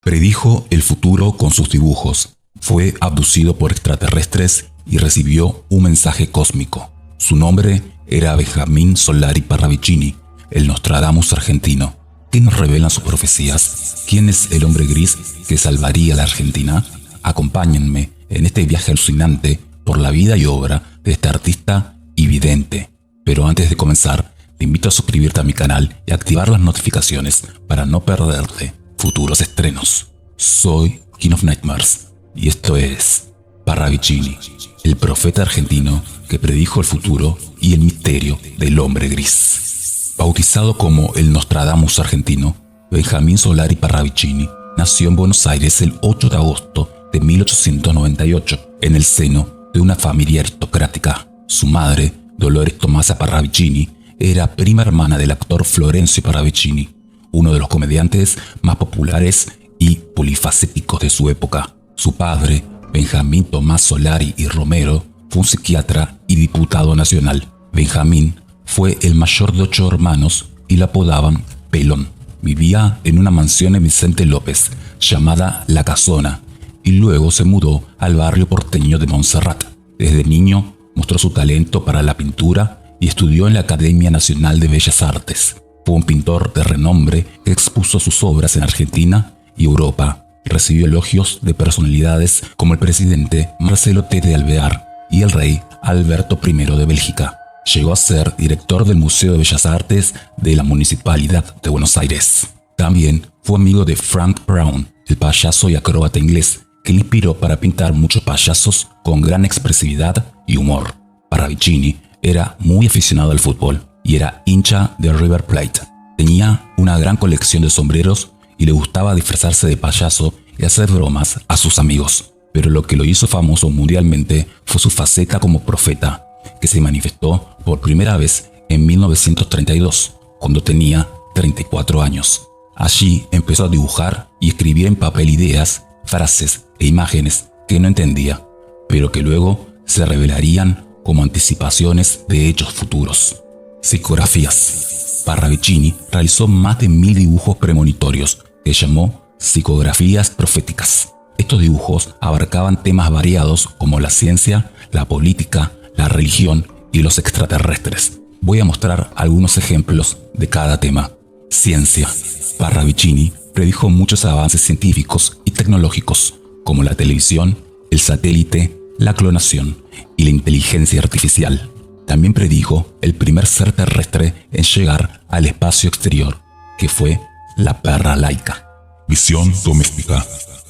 Predijo el futuro con sus dibujos. Fue abducido por extraterrestres y recibió un mensaje cósmico. Su nombre era Benjamín Solari Parravicini, el Nostradamus argentino. ¿Qué nos revelan sus profecías? ¿Quién es el hombre gris que salvaría a la Argentina? Acompáñenme en este viaje alucinante por la vida y obra de este artista y vidente. Pero antes de comenzar, te invito a suscribirte a mi canal y activar las notificaciones para no perderte futuros estrenos. Soy King of Nightmares y esto es Parravicini, el profeta argentino que predijo el futuro y el misterio del hombre gris. Bautizado como el Nostradamus argentino, Benjamín Solari Parravicini nació en Buenos Aires el 8 de agosto de 1898 en el seno de una familia aristocrática. Su madre, Dolores Tomasa Parravicini, era prima hermana del actor Florencio Parravicini, uno de los comediantes más populares y polifacéticos de su época. Su padre, Benjamín Tomás Solari y Romero, fue un psiquiatra y diputado nacional. Benjamín fue el mayor de 8 hermanos y lo apodaban Pelón. Vivía en una mansión en Vicente López, llamada La Casona, y luego se mudó al barrio porteño de Montserrat. Desde niño mostró su talento para la pintura y estudió en la Academia Nacional de Bellas Artes. Fue un pintor de renombre que expuso sus obras en Argentina y Europa. Recibió elogios de personalidades como el presidente Marcelo T. de Alvear y el rey Alberto I de Bélgica. Llegó a ser director del Museo de Bellas Artes de la Municipalidad de Buenos Aires. También fue amigo de Frank Brown, el payaso y acróbata inglés, que le inspiró para pintar muchos payasos con gran expresividad y humor. Parravicini era muy aficionado al fútbol y era hincha de River Plate. Tenía una gran colección de sombreros y le gustaba disfrazarse de payaso y hacer bromas a sus amigos. Pero lo que lo hizo famoso mundialmente fue su faceta como profeta, que se manifestó por primera vez en 1932, cuando tenía 34 años. Allí empezó a dibujar y escribir en papel ideas, frases e imágenes que no entendía, pero que luego se revelarían como anticipaciones de hechos futuros. Psicografías. Parravicini realizó más de 1000 dibujos premonitorios que llamó psicografías proféticas. Estos dibujos abarcaban temas variados como la ciencia, la política, la religión y los extraterrestres. Voy a mostrar algunos ejemplos de cada tema. Ciencia. Parravicini predijo muchos avances científicos y tecnológicos, como la televisión, el satélite, la clonación y la inteligencia artificial. También predijo el primer ser terrestre en llegar al espacio exterior, que fue la perra laica. Visión doméstica.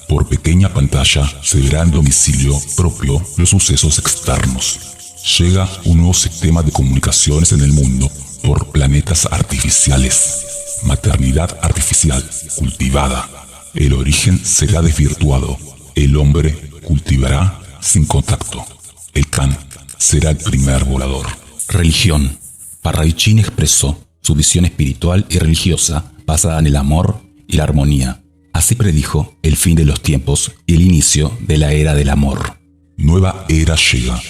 Por pequeña pantalla se verá en domicilio propio los sucesos externos. Llega un nuevo sistema de comunicaciones en el mundo por planetas artificiales. Maternidad artificial cultivada. El origen será desvirtuado. El hombre cultivará sin contacto. El can será el primer volador. Religión. Parravicini expresó su visión espiritual y religiosa basada en el amor y la armonía. Así predijo el fin de los tiempos y el inicio de la era del amor. Nueva era llega.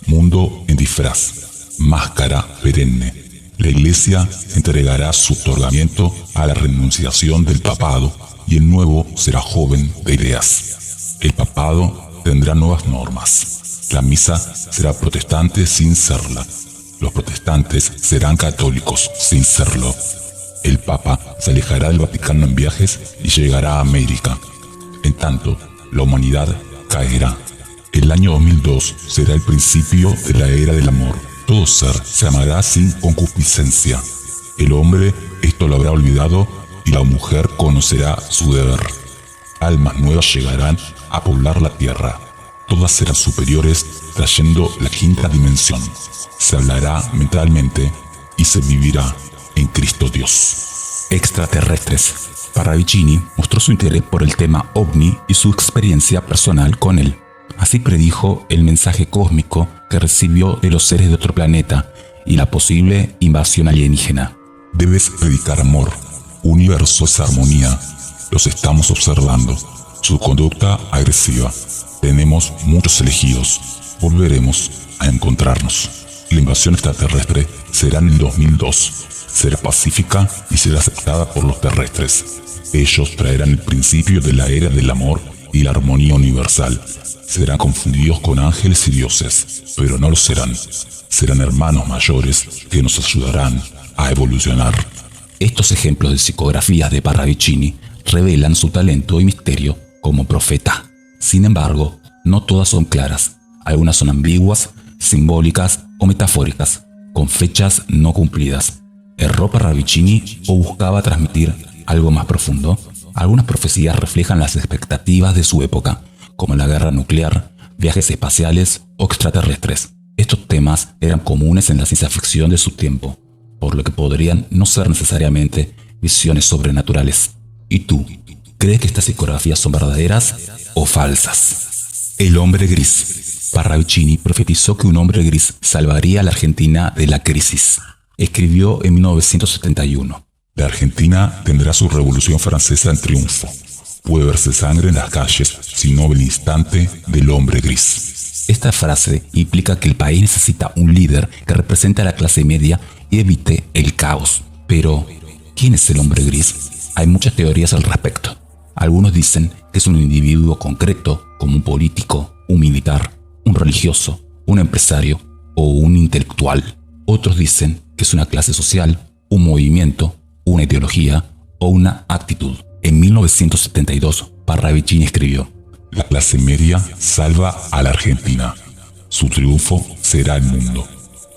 Mundo en disfraz. Máscara perenne. La Iglesia entregará su otorgamiento a la renunciación del papado y el nuevo será joven de ideas. El papado tendrá nuevas normas. La misa será protestante sin serla. Los protestantes serán católicos sin serlo. El Papa se alejará del Vaticano en viajes y llegará a América. En tanto, la humanidad caerá. El año 2002 será el principio de la era del amor. Todo ser se amará sin concupiscencia. El hombre esto lo habrá olvidado y la mujer conocerá su deber. Almas nuevas llegarán a poblar la tierra. Todas serán superiores, trayendo la quinta dimensión. Se hablará mentalmente y se vivirá en Cristo Dios. Extraterrestres. Parravicini mostró su interés por el tema ovni y su experiencia personal con él. Así predijo el mensaje cósmico que recibió de los seres de otro planeta y la posible invasión alienígena. Debes predicar amor. Universo es armonía. Los estamos observando. Su conducta agresiva. Tenemos muchos elegidos. Volveremos a encontrarnos. La invasión extraterrestre será en el 2002. será pacífica y será aceptada por los terrestres. Ellos traerán el principio de la era del amor y la armonía universal. Serán confundidos con ángeles y dioses, pero no lo serán. Serán hermanos mayores que nos ayudarán a evolucionar. Estos ejemplos de psicografías de Parravicini revelan su talento y misterio como profeta. Sin embargo, no todas son claras. Algunas son ambiguas, simbólicas o metafóricas, con fechas no cumplidas. ¿Erró Parravicini o buscaba transmitir algo más profundo? Algunas profecías reflejan las expectativas de su época, como la guerra nuclear, viajes espaciales o extraterrestres. Estos temas eran comunes en la ciencia ficción de su tiempo, por lo que podrían no ser necesariamente visiones sobrenaturales. ¿Y tú? ¿Crees que estas psicografías son verdaderas o falsas? El hombre gris. Parravicini profetizó que un hombre gris salvaría a la Argentina de la crisis. Escribió en 1971. La Argentina tendrá su revolución francesa en triunfo. Puede verse sangre en las calles si no ve el instante del hombre gris. Esta frase implica que el país necesita un líder que represente a la clase media y evite el caos. Pero, ¿quién es el hombre gris? Hay muchas teorías al respecto. Algunos dicen que es un individuo concreto, como un político, un militar, un religioso, un empresario o un intelectual. Otros dicen que es una clase social, un movimiento, una ideología o una actitud. En 1972, Parravicini escribió: La clase media salva a la Argentina. Su triunfo será el mundo.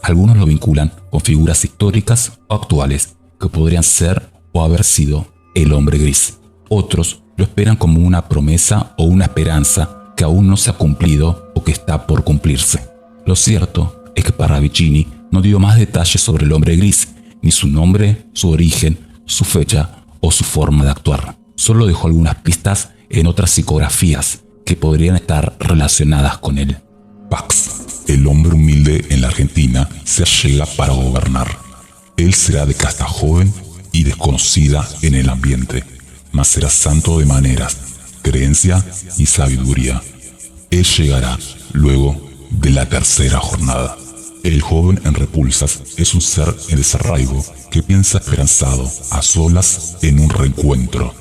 Algunos lo vinculan con figuras históricas o actuales que podrían ser o haber sido el hombre gris. Otros lo esperan como una promesa o una esperanza que aún no se ha cumplido o que está por cumplirse. Lo cierto es que Parravicini no dio más detalles sobre el hombre gris, ni su nombre, su origen, su fecha o su forma de actuar. Solo dejó algunas pistas en otras psicografías que podrían estar relacionadas con él. Pax, el hombre humilde en la Argentina, se allega para gobernar. Él será de casta joven y desconocida en el ambiente, mas será santo de maneras, creencia y sabiduría. Él llegará luego de la tercera jornada. El joven en repulsas es un ser en desarraigo que piensa esperanzado, a solas, en un reencuentro.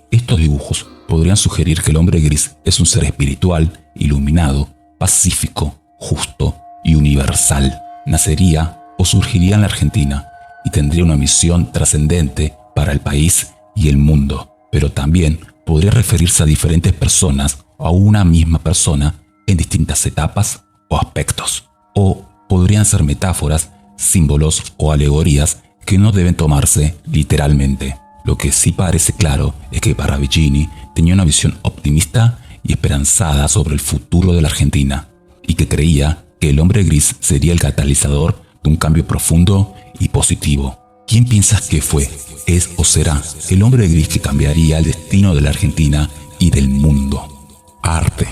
Estos dibujos podrían sugerir que el hombre gris es un ser espiritual, iluminado, pacífico, justo y universal. Nacería o surgiría en la Argentina y tendría una misión trascendente para el país y el mundo, pero también podría referirse a diferentes personas o a una misma persona en distintas etapas o aspectos. O podrían ser metáforas, símbolos o alegorías que no deben tomarse literalmente. Lo que sí parece claro es que Parravicini tenía una visión optimista y esperanzada sobre el futuro de la Argentina, y que creía que el hombre gris sería el catalizador de un cambio profundo y positivo. ¿Quién piensas que fue, es o será el hombre gris que cambiaría el destino de la Argentina y del mundo? Arte.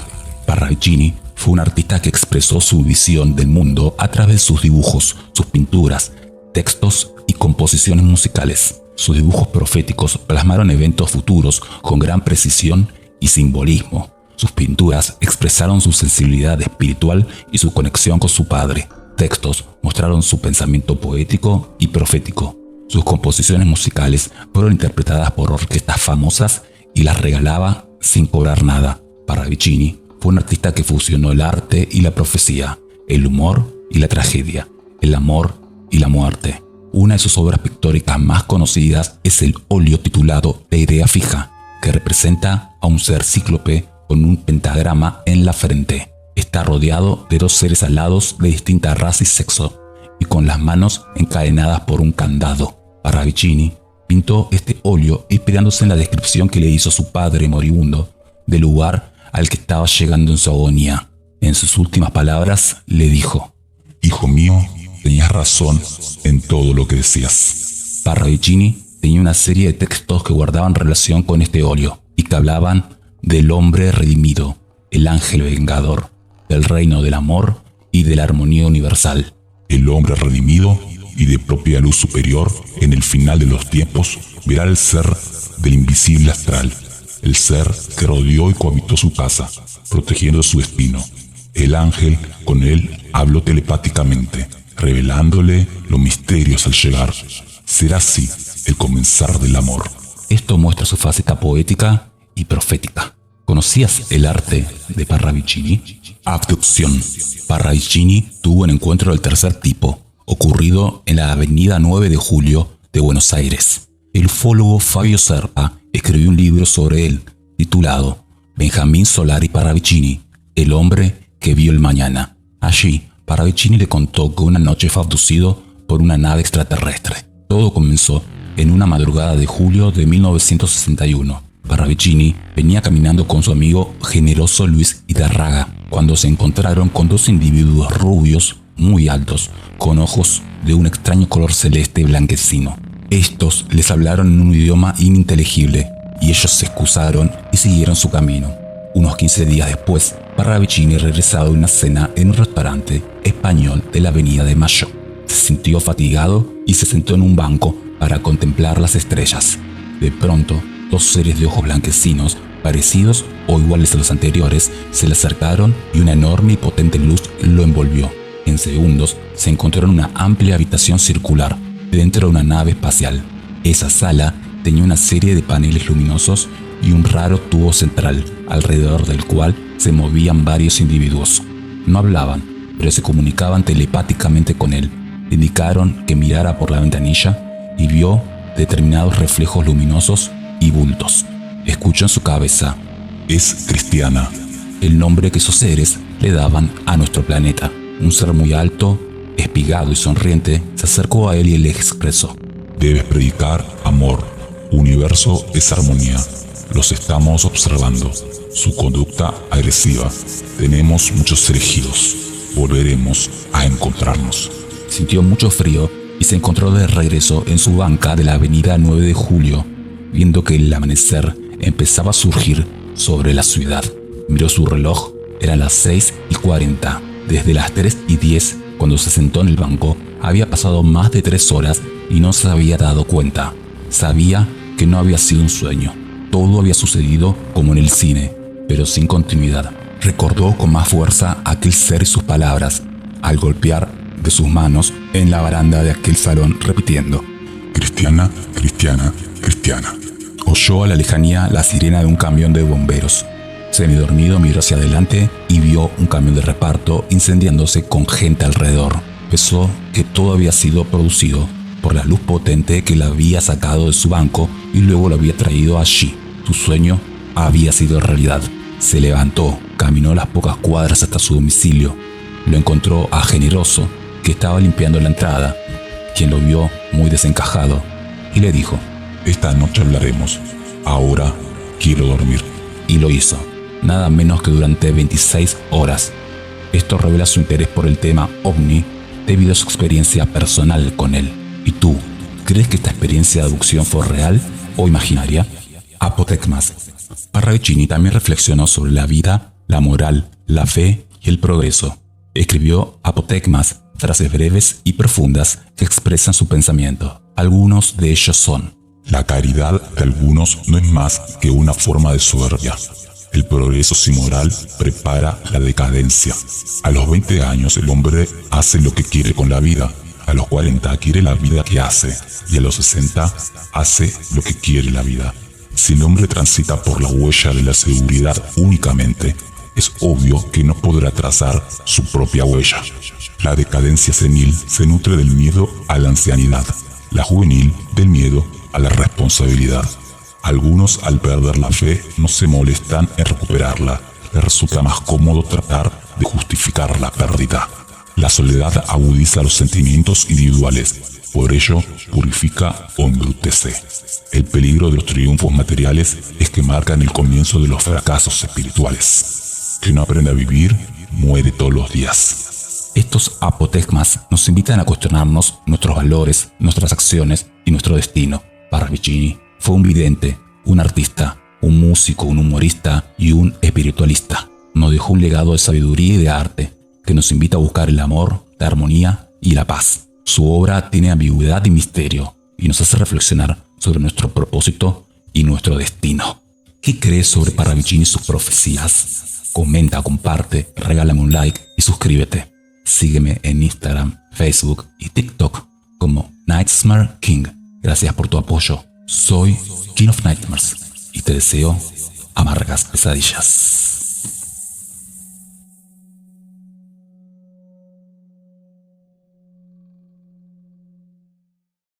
Parravicini fue un artista que expresó su visión del mundo a través de sus dibujos, sus pinturas, textos y composiciones musicales. Sus dibujos proféticos plasmaron eventos futuros con gran precisión y simbolismo. Sus pinturas expresaron su sensibilidad espiritual y su conexión con su padre. Textos mostraron su pensamiento poético y profético. Sus composiciones musicales fueron interpretadas por orquestas famosas y las regalaba sin cobrar nada. Parravicini fue un artista que fusionó el arte y la profecía, el humor y la tragedia, el amor y la muerte. Una de sus obras pictóricas más conocidas es el óleo titulado La idea fija, que representa a un ser cíclope con un pentagrama en la frente. Está rodeado de dos seres alados de distinta raza y sexo, y con las manos encadenadas por un candado. Parravicini pintó este óleo inspirándose en la descripción que le hizo su padre moribundo del lugar al que estaba llegando en su agonía. En sus últimas palabras le dijo: Hijo mío, tenías razón en todo lo que decías. Parravicini tenía una serie de textos que guardaban relación con este óleo y que hablaban del hombre redimido, el ángel vengador, del reino del amor y de la armonía universal. El hombre redimido y de propia luz superior, en el final de los tiempos, verá el ser del invisible astral, el ser que rodeó y cohabitó su casa, protegiendo su destino. El ángel con él habló telepáticamente, revelándole los misterios al llegar. Será así el comenzar del amor. Esto muestra su faceta poética y profética. ¿Conocías el arte de Parravicini? Abducción. Parravicini tuvo un encuentro del tercer tipo, ocurrido en la avenida 9 de Julio de Buenos Aires. El ufólogo Fabio Serpa escribió un libro sobre él, titulado Benjamín Solari Parravicini, el hombre que vio el mañana. Allí, Parravicini le contó que una noche fue abducido por una nave extraterrestre. Todo comenzó en una madrugada de julio de 1961. Parravicini venía caminando con su amigo generoso Luis Hidarraga cuando se encontraron con dos individuos rubios muy altos, con ojos de un extraño color celeste blanquecino. Estos les hablaron en un idioma ininteligible y ellos se excusaron y siguieron su camino. Unos 15 días después, Parravicini regresaba de una cena en un restaurante español de la Avenida de Mayo. Se sintió fatigado y se sentó en un banco para contemplar las estrellas. De pronto, dos seres de ojos blanquecinos, parecidos o iguales a los anteriores, se le acercaron y una enorme y potente luz lo envolvió. En segundos, se encontró en una amplia habitación circular, dentro de una nave espacial. Esa sala tenía una serie de paneles luminosos y un raro tubo central, alrededor del cual se movían varios individuos. No hablaban, pero se comunicaban telepáticamente con él. Le indicaron que mirara por la ventanilla y vio determinados reflejos luminosos y bultos. Escuchó en su cabeza: Es Cristiana. El nombre que esos seres le daban a nuestro planeta. Un ser muy alto, espigado y sonriente se acercó a él y le expresó: Debes predicar amor. Universo es armonía. Los estamos observando. Su conducta agresiva. Tenemos muchos elegidos. Volveremos a encontrarnos. Sintió mucho frío y se encontró de regreso en su banca de la avenida 9 de Julio, viendo que el amanecer empezaba a surgir sobre la ciudad. Miró su reloj, eran las 6:40. Desde las 3:10, cuando se sentó en el banco, había pasado más de 3 horas y no se había dado cuenta. Sabía que no había sido un sueño. Todo había sucedido como en el cine, pero sin continuidad. Recordó con más fuerza aquel ser y sus palabras, al golpear de sus manos en la baranda de aquel salón, repitiendo: Cristiana, Cristiana, Cristiana. Oyó a la lejanía la sirena de un camión de bomberos. Semidormido miró hacia adelante y vio un camión de reparto incendiándose con gente alrededor. Pensó que todo había sido producido por la luz potente que la había sacado de su banco y luego lo había traído allí. Su sueño había sido realidad. Se levantó, caminó las pocas cuadras hasta su domicilio. Lo encontró a Generoso, que estaba limpiando la entrada, quien lo vio muy desencajado y le dijo: Esta noche hablaremos. Ahora quiero dormir. Y lo hizo, nada menos que durante 26 horas. Esto revela su interés por el tema ovni debido a su experiencia personal con él. ¿Y tú, crees que esta experiencia de abducción fue real o imaginaria? Apotegmas. Parravicini también reflexionó sobre la vida, la moral, la fe y el progreso. Escribió Apotegmas, frases breves y profundas que expresan su pensamiento. Algunos de ellos son: La caridad de algunos no es más que una forma de soberbia. El progreso sin moral prepara la decadencia. A los 20 años el hombre hace lo que quiere con la vida. A los 40 quiere la vida que hace. Y a los 60 hace lo que quiere la vida. Si el hombre transita por la huella de la seguridad únicamente, es obvio que no podrá trazar su propia huella. La decadencia senil se nutre del miedo a la ancianidad. La juvenil del miedo a la responsabilidad. Algunos, al perder la fe, no se molestan en recuperarla. Les resulta más cómodo tratar de justificar la pérdida. La soledad agudiza los sentimientos individuales. Por ello, purifica o embrutece. El peligro de los triunfos materiales es que marcan el comienzo de los fracasos espirituales. Quien no aprende a vivir, muere todos los días. Estos apotegmas nos invitan a cuestionarnos nuestros valores, nuestras acciones y nuestro destino. Parravicini fue un vidente, un artista, un músico, un humorista y un espiritualista. Nos dejó un legado de sabiduría y de arte que nos invita a buscar el amor, la armonía y la paz. Su obra tiene ambigüedad y misterio y nos hace reflexionar sobre nuestro propósito y nuestro destino. ¿Qué crees sobre Parravicini y sus profecías? Comenta, comparte, regálame un like y suscríbete. Sígueme en Instagram, Facebook y TikTok como Nightmare King. Gracias por tu apoyo. Soy King of Nightmares y te deseo amargas pesadillas.